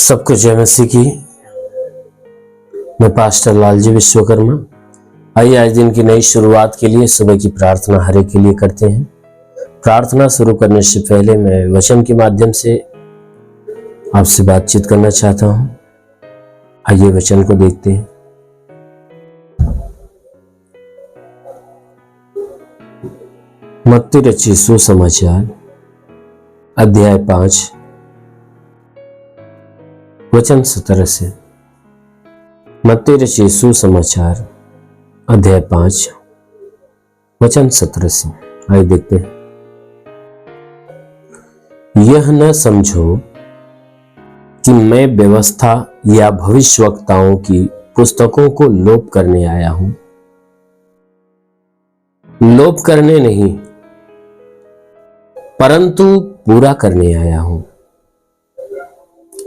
सबको जय मसीह की। मैं पास्टर लालजी विश्वकर्मा। आइए आज दिन की नई शुरुआत के लिए सुबह की प्रार्थना हर एक के लिए करते हैं। प्रार्थना शुरू करने से पहले मैं वचन के माध्यम से आपसे बातचीत करना चाहता हूं। आइए वचन को देखते हैं। मत्ती रचित सुसमाचार अध्याय 5 वचन 17 से। मत्ती रचित सुसमाचार अध्याय 5 वचन 17 से। आइए देखते हैं। यह न समझो कि मैं व्यवस्था या भविष्यवक्ताओं की पुस्तकों को लोप करने आया हूं। लोप करने नहीं परंतु पूरा करने आया हूं,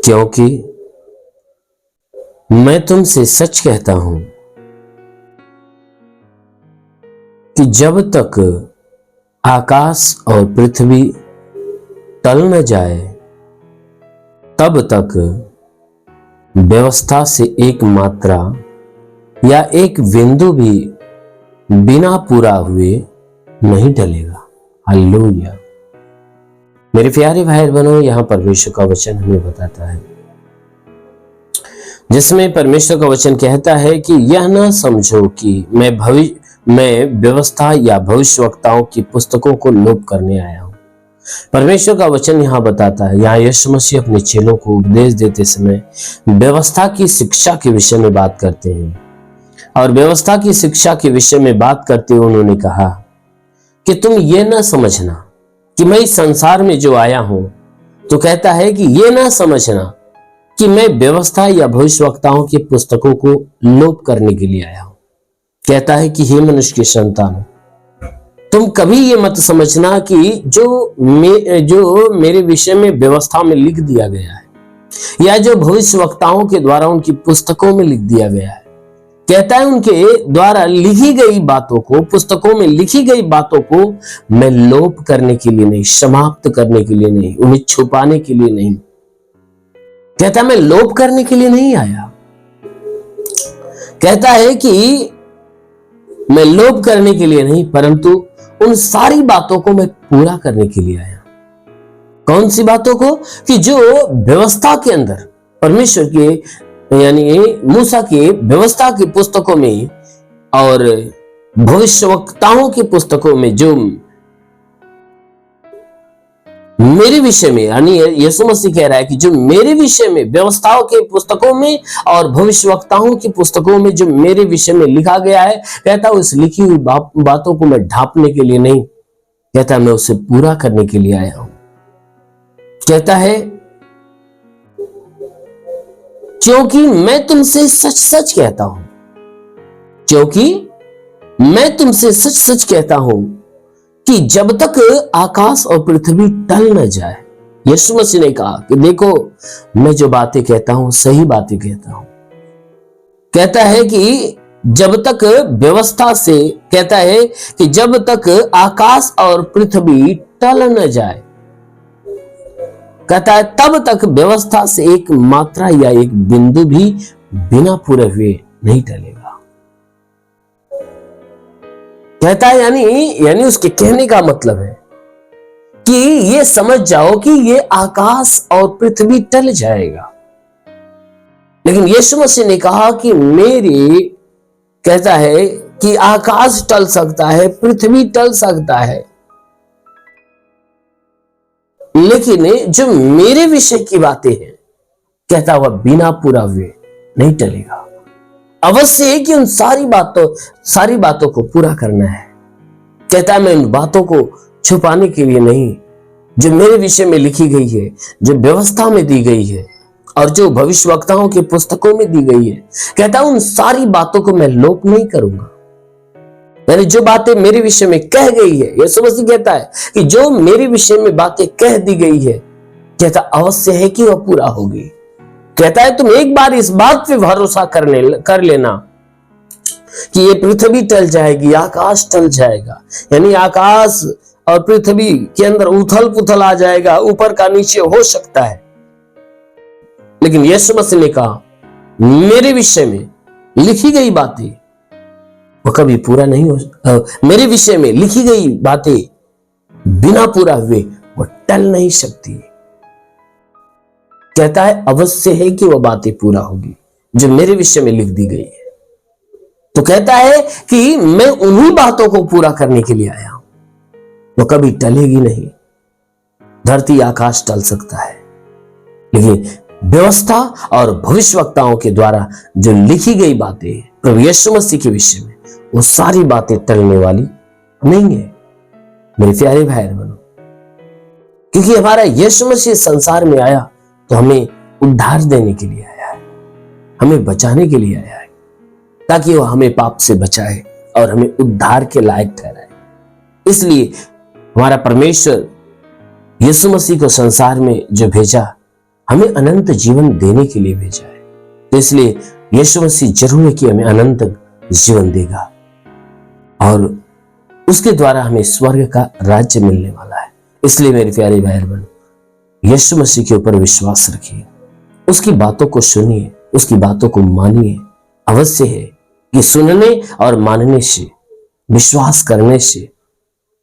क्योंकि मैं तुमसे सच कहता हूं कि जब तक आकाश और पृथ्वी टल न जाए तब तक व्यवस्था से एक मात्रा या एक बिंदु भी बिना पूरा हुए नहीं टलेगा। हालेलुया। मेरे प्यारे भाई बहनों, यहां परमेश्वर का वचन हमें बताता है, जिसमें परमेश्वर का वचन कहता है कि यह ना समझो कि मैं व्यवस्था या भविष्यवक्ताओं की पुस्तकों को लोप करने आया हूं। परमेश्वर का वचन यहां बताता है, यहां यीशु मसीह अपने चेलों को उपदेश देते समय व्यवस्था की शिक्षा के विषय में बात करते हैं। और व्यवस्था की शिक्षा के विषय में बात करते हुए उन्होंने कहा कि तुम ये ना समझना कि मैं इस संसार में जो आया हूं, तो कहता है कि ये ना समझना कि मैं व्यवस्था या भविष्यवक्ताओं की पुस्तकों को लोप करने के लिए आया हूं। कहता है कि हे मनुष्य की संतान, तुम कभी ये मत समझना कि जो मेरे विषय में व्यवस्था में लिख दिया गया है या जो भविष्यवक्ताओं के द्वारा उनकी पुस्तकों में लिख दिया गया है, कहता है उनके द्वारा लिखी गई बातों को, पुस्तकों में लिखी गई बातों को मैं लोप करने के लिए नहीं, समाप्त करने के लिए नहीं, उन्हें छुपाने के लिए नहीं। कहता है मैं लोप करने के लिए नहीं आया। कहता है कि मैं लोप करने के लिए नहीं परंतु उन सारी बातों को मैं पूरा करने के लिए आया। कौन सी बातों को? कि जो व्यवस्था के अंदर परमेश्वर के यानी मूसा के व्यवस्था की पुस्तकों में और भविष्यवक्ताओं की पुस्तकों में जो मेरे विषय में, यानी यीशु मसीह कह रहा है कि जो मेरे विषय में व्यवस्थाओं के पुस्तकों में और भविष्यवक्ताओं की पुस्तकों में जो मेरे विषय में लिखा गया है, कहता है उस लिखी हुई बातों को मैं ढांपने के लिए नहीं, कहता है मैं उसे पूरा करने के लिए आया हूं। कहता है क्योंकि मैं तुमसे सच सच कहता हूं, क्योंकि मैं तुमसे सच सच कहता हूं कि जब तक आकाश और पृथ्वी टल न जाए, यीशु मसीह ने कहा कि देखो मैं जो बातें कहता हूं सही बातें कहता हूं। कहता है कि जब तक व्यवस्था से, कहता है कि जब तक आकाश और पृथ्वी टल न जाए, कहता है तब तक व्यवस्था से एक मात्रा या एक बिंदु भी बिना पूरे हुए नहीं टलेगा। कहता है यानी उसके कहने का मतलब है कि ये समझ जाओ कि ये आकाश और पृथ्वी टल जाएगा, लेकिन यीशु मसीह ने कहा कि कहता है कि आकाश टल सकता है, पृथ्वी टल सकता है, लेकिन जो मेरे विषय की बातें हैं, कहता वह बिना पूरा हुए नहीं टलेगा। अवश्य है कि उन सारी बातों को पूरा करना है। कहता है मैं उन बातों को छुपाने के लिए नहीं, जो मेरे विषय में लिखी गई है, जो व्यवस्था में दी गई है और जो भविष्यवक्ताओं की पुस्तकों में दी गई है, कहता है उन सारी बातों को मैं लोप नहीं करूंगा। यानी जो बातें मेरे विषय में कह गई है, यीशु मसीह कहता है कि जो मेरे विषय में बातें कह दी गई है, कहता अवश्य है कि वह पूरा होगी। कहता है तुम एक बार इस बात पे भरोसा कर लेना कि ये पृथ्वी टल जाएगी, आकाश टल जाएगा, यानी आकाश और पृथ्वी के अंदर उथल पुथल आ जाएगा, ऊपर का नीचे हो सकता है, लेकिन यीशु मसीह ने कहा मेरे विषय में लिखी गई बातें वो कभी पूरा नहीं हो, मेरे विषय में लिखी गई बातें बिना पूरा हुए वो टल नहीं सकती। कहता है अवश्य है कि वह बातें पूरा होगी जो मेरे विषय में लिख दी गई है। तो कहता है कि मैं उन्हीं बातों को पूरा करने के लिए आया हूं, वो कभी टलेगी नहीं। धरती आकाश टल सकता है, लेकिन व्यवस्था और भविष्यवक्ताओं के द्वारा जो लिखी गई बातें प्रभु यीशु मसीह के विषय में, वो सारी बातें टलने वाली नहीं है। मेरे प्यारे भाई बहनों, क्योंकि हमारा यीशु मसीह संसार में आया तो हमें उद्धार देने के लिए आया है, हमें बचाने के लिए आया है, ताकि वह हमें पाप से बचाए और हमें उद्धार के लायक ठहराए। इसलिए हमारा परमेश्वर यीशु मसीह को संसार में जो भेजा, हमें अनंत जीवन देने के लिए भेजा है। तो इसलिए यीशु मसीह जरूर है कि हमें अनंत जीवन देगा और उसके द्वारा हमें स्वर्ग का राज्य मिलने वाला है। इसलिए मेरे प्यारे भाई बहन, यीशु मसीह के ऊपर विश्वास रखिए, उसकी बातों को सुनिए, उसकी बातों को मानिए। अवश्य है कि सुनने और मानने से, विश्वास करने से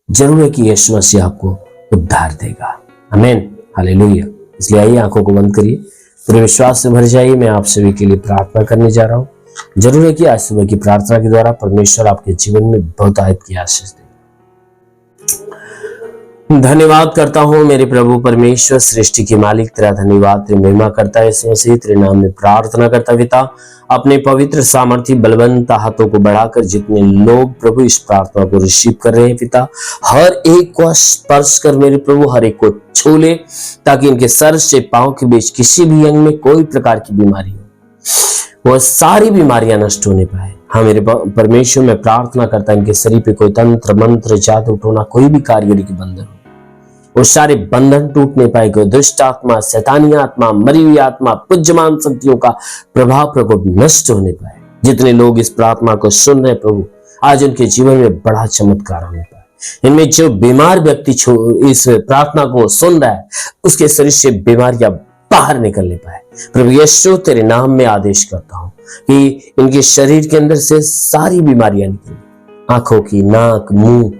जरूर है कि यीशु मसीह आपको उद्धार देगा। आमीन, हालेलुया। इसलिए आइए आंखों को बंद करिए, पूरे विश्वास से भर जाइए। मैं आप सभी के लिए प्रार्थना करने जा रहा हूं। जरूर है कि आज सुबह की प्रार्थना के द्वारा परमेश्वर आपके जीवन में बहुतायत की आशीष दे। धन्यवाद करता हूं मेरे प्रभु परमेश्वर, सृष्टि के मालिक, तेरा धन्यवाद, तेरी महिमा करता है यीशु मसीह, तेरे नाम में प्रार्थना करता पिता। अपने पवित्र सामर्थ्य बलवंत हाथों को बढ़ाकर जितने लोग प्रभु इस प्रार्थना को रिसीव कर रहे हैं पिता, हर एक को स्पर्श कर मेरे प्रभु, हर एक को छू ले, ताकि इनके सर से पांव के बीच किसी भी अंग में कोई प्रकार की बीमारी हो, वह सारी बीमारियां नष्ट होने पाए। हाँ मेरे परमेश्वर, मैं प्रार्थना करता इनके शरीर पे कोई तंत्र मंत्र जादू टोना कोई भी कारीगरी के बंधन हो, वो सारे बंधन टूटने पाए। कोई दुष्ट आत्मा, शैतानी आत्मा, मरी हुई आत्मा, पुज्यमान शक्तियों का प्रभाव प्रकोप नष्ट होने पाए। जितने लोग इस प्रार्थना को सुन रहे प्रभु, आज उनके जीवन में बड़ा चमत्कार होने पाए। इनमें जो बीमार व्यक्ति इस प्रार्थना को सुन रहा है, उसके शरीर से बीमारियां बाहर निकलने पाए। प्रभु यीशु तेरे नाम में आदेश करता हूं कि इनके शरीर के अंदर से सारी बीमारियां निकले, आंखों की, नाक, मुंह,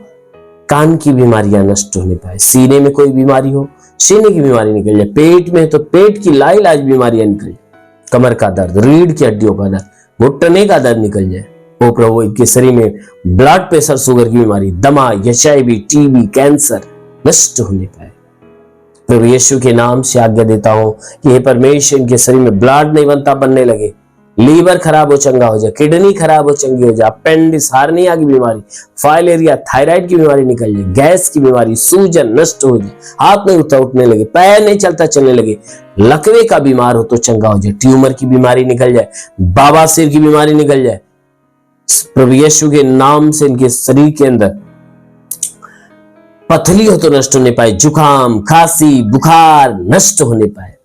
कान की बीमारियां नष्ट होने पाए। सीने में कोई बीमारी हो, सीने की बीमारी निकल जाए। पेट में तो पेट की लाइलाज बीमारियां निकल जाए। कमर का दर्द, रीढ़ की हड्डियों का दर्द, घुटने का दर्द निकल जाए। ओ प्रभु, इनके शरीर में ब्लड प्रेशर, शुगर की बीमारी, दमा, HIV, टीबी, कैंसर नष्ट होने पाए। प्रभु यीशु के नाम से आज्ञा देता हूं कि हे परमेश्वर, इनके शरीर में ब्लड नहीं बनता, बनने लगे। लीवर खराब हो, चंगा हो जाए। किडनी खराब हो, चंगी हो जाए। अपेंडिक्स, हार्निया की बीमारी, फाइलेरिया, थायराइड की बीमारी निकल जाए। गैस की बीमारी, सूजन नष्ट हो जाए। हाथ नहीं उठने लगे, पैर नहीं चलता चलने लगे। लकवे का बीमार हो तो चंगा हो जाए। ट्यूमर की बीमारी निकल जाए। बवासीर की बीमारी निकल जाए। प्रभु यीशु के नाम से इनके शरीर के अंदर पथरी हो तो नष्ट होने पाए। जुकाम, खांसी, बुखार नष्ट होने पाए।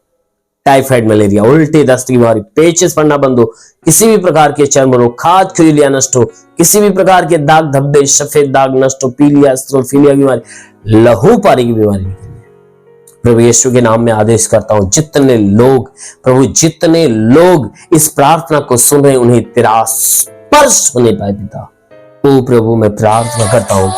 टाइफाइड, मलेरिया, उल्टी, दस्त की बीमारी, पेचिश पड़ना बंद हो। किसी भी प्रकार के चर्म रोग, खाज खुजलियां नष्ट हो। किसी भी प्रकार के दाग धब्बे, सफेद दाग नष्ट हो। पीलिया, स्ट्रोफीलिया की बीमारी, लहू पारी की बीमारी निकल जाए। प्रभु यीशु के नाम में आदेश करता हूं, जितने लोग प्रभु, जितने लोग इस प्रार्थना को सुन रहे, उन्हें तेरा स्पर्श होने पाए पिता। ओ प्रभु, मैं प्रार्थना करता हूं,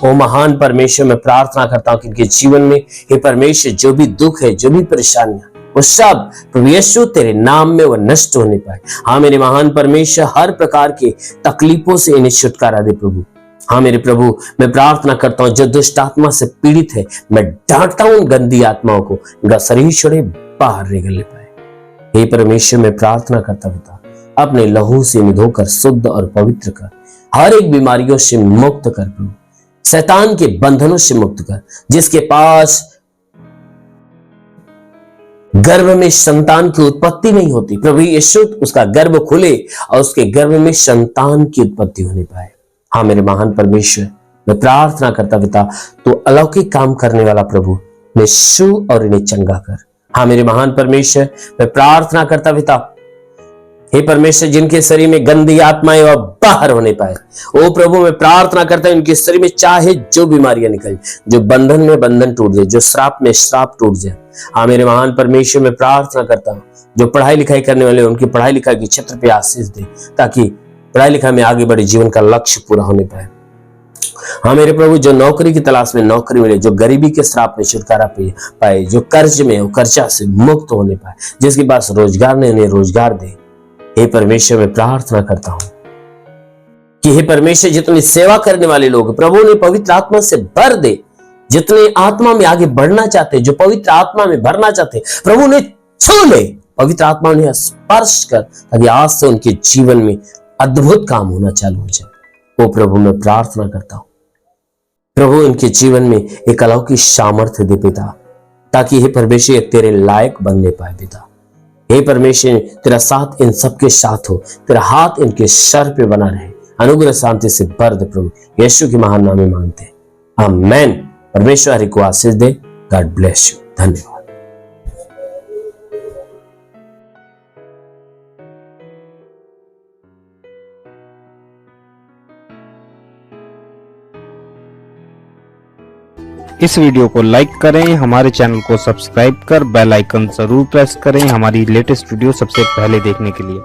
ओ महान परमेश्वर, मैं प्रार्थना करता हूं कि इनके जीवन में हे परमेश्वर, जो भी दुख है, जो भी परेशानियां, वो सब प्रभु यीशु तेरे नाम में वो नष्ट होने पाए। हाँ मेरे महान परमेश्वर, हर प्रकार के तकलीफों से इन्हें छुटकारा दे प्रभु। हाँ मेरे प्रभु, मैं प्रार्थना करता हूँ, जो दुष्ट आत्मा से पीड़ित है, मैं डांटता हूँ गंदी आत्माओं को, इनका शरीर छोड़े बाहर निकलने पाए। हे परमेश्वर, मैं प्रार्थना करता पिता, अपने लहू से इन्हें धोकर शुद्ध और पवित्र कर, हर एक बीमारियों से मुक्त कर प्रभु, शैतान के बंधनों से मुक्त कर। जिसके पास गर्भ में संतान की उत्पत्ति नहीं होती, प्रभु यीशु उसका गर्भ खुले और उसके गर्भ में संतान की उत्पत्ति होने पाए। हाँ मेरे महान परमेश्वर, मैं प्रार्थना करता पिता, तो अलौकिक काम करने वाला प्रभु, मैं छू और इन्हें चंगा कर। हाँ मेरे महान परमेश्वर, मैं प्रार्थना करता पिता, हे परमेश्वर, जिनके शरीर में गंदी आत्माएं वह बाहर होने पाए। ओ प्रभु, मैं प्रार्थना करता हूं उनके शरीर में चाहे जो बीमारियां निकल, जो बंधन में बंधन टूट जाए, जो श्राप में श्राप टूट जाए। हाँ मेरे महान परमेश्वर, मैं प्रार्थना करता हूं जो पढ़ाई लिखाई करने वाले उनकी पढ़ाई लिखाई के क्षेत्र पे आशीष दे, ताकि पढ़ाई लिखाई में आगे बढ़े, जीवन का लक्ष्य पूरा होने पाए। हाँ मेरे प्रभु, जो नौकरी की तलाश में नौकरी मिले, जो गरीबी के श्राप में छुटकारा पाए, जो कर्ज में हो कर्जा से मुक्त होने पाए, जिसके पास रोजगार नहीं उन्हें रोजगार दे। हे परमेश्वर, मैं प्रार्थना करता हूं कि हे परमेश्वर, जितने सेवा करने वाले लोग प्रभु ने पवित्र आत्मा से भर दे, जितने आत्मा में आगे बढ़ना चाहते, जो पवित्र आत्मा में भरना चाहते, प्रभु ने छू ले, पवित्र आत्मा ने स्पर्श कर, ताकि आज से उनके जीवन में अद्भुत काम होना चालू हो जाए। ओ प्रभु, मैं प्रार्थना करता हूं प्रभु इनके जीवन में एक अलौकिक सामर्थ्य दे पिता, ताकि हे परमेश्वर तेरे लायक बनने पाए पिता। हे परमेश्वर, तेरा साथ इन सबके साथ हो, तेरा हाथ इनके सर पे बना रहे, अनुग्रह शांति से भर दे प्रभु, यीशु के महान नाम में मांगते हैं, आमेन। परमेश्वर हरि को आशीष दे। God bless you. धन्यवाद। इस वीडियो को लाइक करें, हमारे चैनल को सब्सक्राइब कर बेल आइकन जरूर प्रेस करें हमारी लेटेस्ट वीडियो सबसे पहले देखने के लिए।